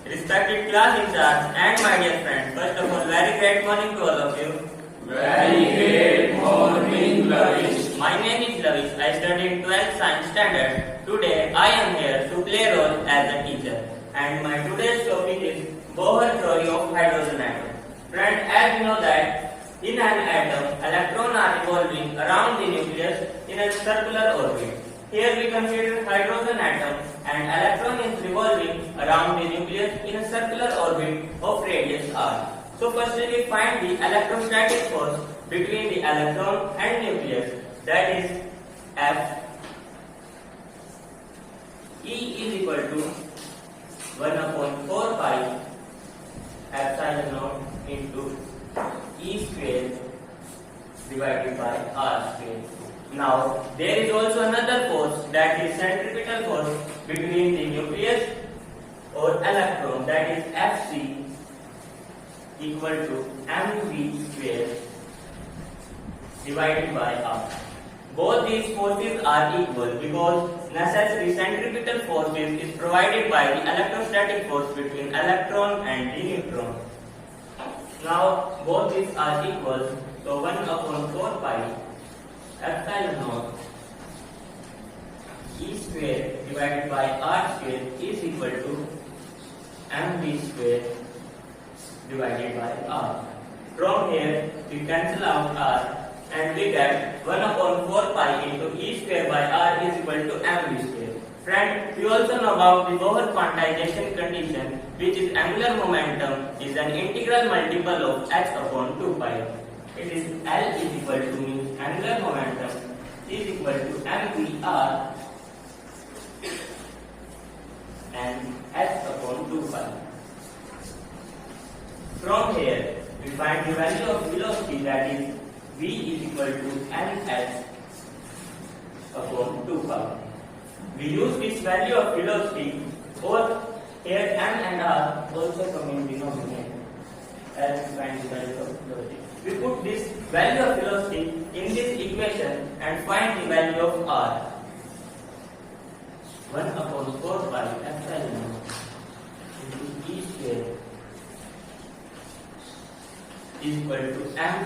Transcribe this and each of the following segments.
Respected class in charge and my dear friends, first of all, very great morning to all of you. Very great morning, Lavish. My name is Lavish. I study in 12th Science Standard. Today, I am here to play a role as a teacher. And my today's topic is Bohr theory of hydrogen atom. Friend, as you know that in an atom, electrons are revolving around the nucleus in a circular orbit. Here we consider hydrogen atom and electron is revolving around the nucleus in a circular orbit of radius r. So firstly we find the electrostatic force between the electron and nucleus, that is F. E is equal to 1 upon 4 pi epsilon naught into E square divided by R square. Now, there is also another force, that is centripetal force between the nucleus or electron, that is Fc equal to mv square divided by R. Both these forces are equal because necessary centripetal force is provided by the electrostatic force between electron and the neutron. Now, both these are equal, so 1 upon 4 pi epsilon naught E square divided by R square is equal to mv square divided by R. From here we cancel out R and we get 1 upon 4 pi into E square by R is equal to mv square. Friend, we also know about the Bohr quantization condition, which is angular momentum is an integral multiple of h upon 2 pi. It is L is equal to means angular momentum is equal to mvr and h upon 2 pi. From here, we find the value of velocity, that is v is equal to nh upon 2 pi. We use this value of velocity, both here m and r also come in denominator as we find the value of velocity. We put this value of velocity in this equation and find the value of r. 1 upon 4 pi epsilon naught into E square is equal to m,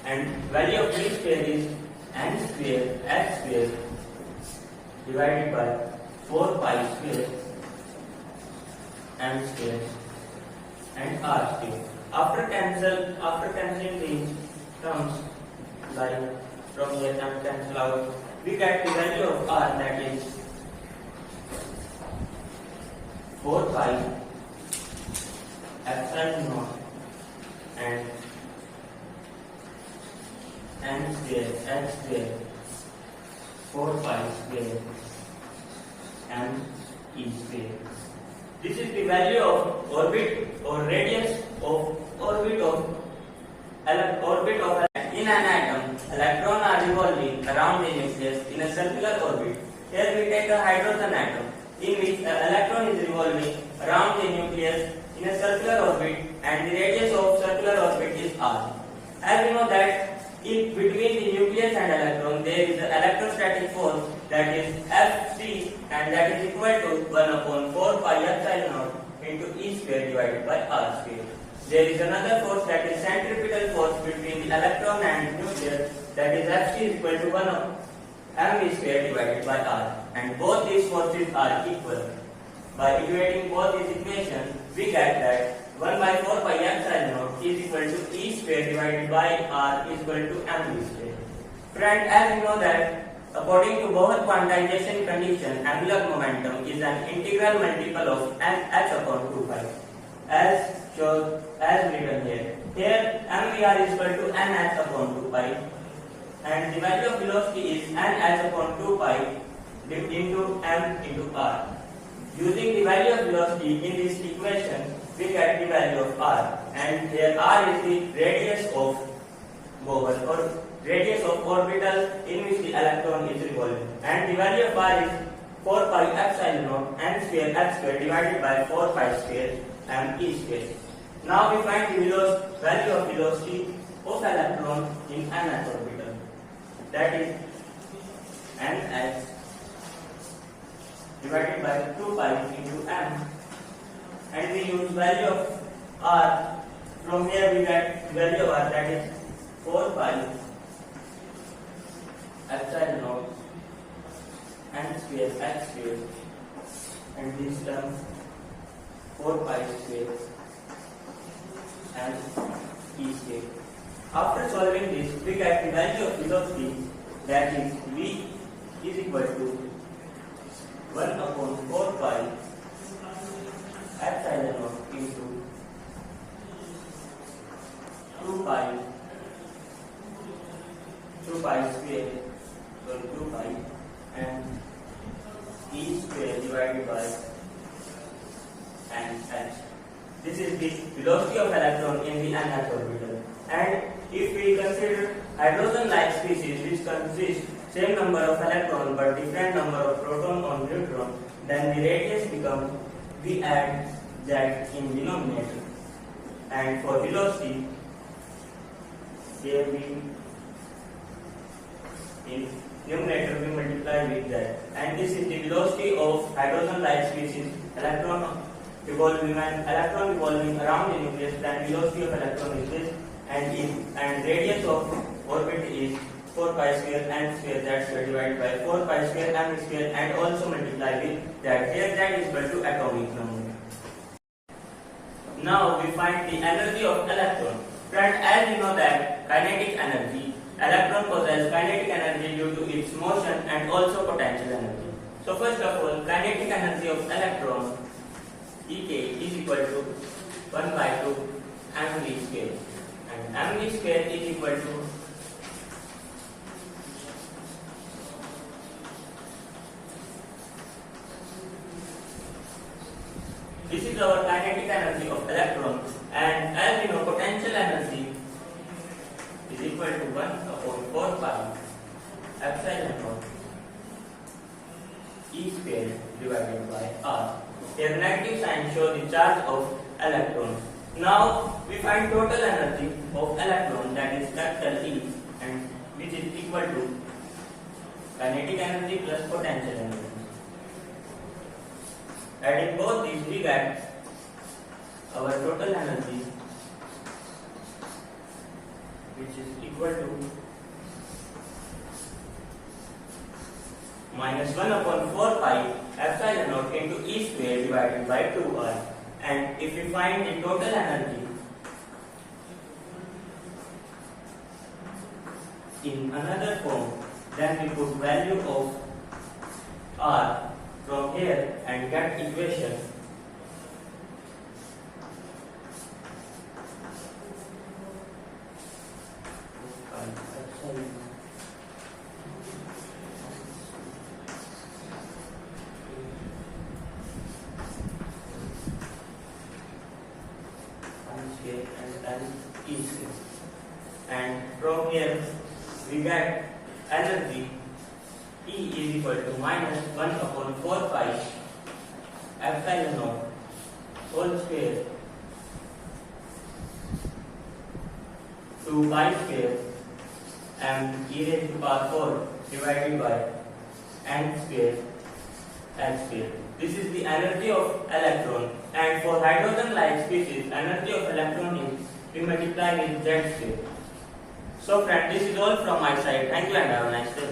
and value of V square is n square h square divided by 4 pi square m square and r square. After cancelling these terms, like from here and cancel out, we get the value of r, that is 4 pi epsilon naught and n square h square 4 pi square m e square. This is the value of orbit or radius of orbit of in an atom. Electrons are revolving around the nucleus in a circular orbit. Here we take a hydrogen atom in which the electron is revolving around the nucleus in a circular orbit and the radius of circular orbit is r. As we know that if between the nucleus and electron there is an electrostatic force, that is Fc, and that is equal to 1 upon 4 pi epsilon naught into E square divided by R square. There is another force, that is centripetal force between the electron and nucleus, that is Fc is equal to 1 of mv square divided by R, and both these forces are equal. By equating both these equations, we get that 1 by 4 pi epsilon naught is equal to E square divided by R is equal to mv square. Friend, as you know that according to Bohr quantization condition, angular momentum is an integral multiple of h upon 2 pi, as written here. Here mvr is equal to nh upon 2 pi, and the value of velocity is nh upon 2 pi into m into r. Using the value of velocity in this equation, we get the value of r, and here r is the radius of Bohr or radius of orbital in which the electron is revolving, and the value of r is 4 pi epsilon naught n square h square divided by 4 pi square m e square. Now we find the value of velocity of electron in nth orbital, that is nh divided by 2 pi into m and we use value of r. From here we get value of r, that is 4 pi epsilon naught n square x square, and this term 4 pi square and e square. After solving this, we get the value of velocity, that is v is equal to 1 upon 4 pi epsilon naught into 2 pi square, so 2 pi and e square divided by n h. This is the velocity of electron in the nth orbital. And if we consider hydrogen-like species which consist same number of electron but different number of proton or neutron, then the radius becomes, we add z in denominator, and for velocity here we in numerator we multiply with z, and this is the velocity of hydrogen-like species electron revolving around the nucleus. Then velocity of electron is this, and radius of orbit is 4 pi square n square z square divided by 4 pi square m square, and also multiply with z. Here z is equal to atomic number. Now we find the energy of electron. Friend, as you know that kinetic energy, electron possesses kinetic energy due to its motion and also potential energy. So first of all, kinetic energy of electron Ek is equal to 1 by 2 mv square, and mv square is equal to this is our kinetic energy of electron, and as we know, potential energy is equal to 1 upon 4 pi epsilon naught e square divided by r. Here negative sign show the charge of electron. Now we find total energy of electron, that is capital E, and which is equal to kinetic energy plus potential energy. Adding both these, we get our total energy, which is equal to minus 1 upon 4 pi epsilon naught into E square divided by 2r. And if we find the total energy in another form, then we put value of r from here and get equation and from here we get energy E is equal to minus 1 upon 4 pi epsilon naught whole square to pi square and e raised to power 4 divided by n square h square. This is the energy of electron, and for hydrogen-like species, energy of electron is we multiply with z square. So friend, this is all from my side. Thank you and have a nice day.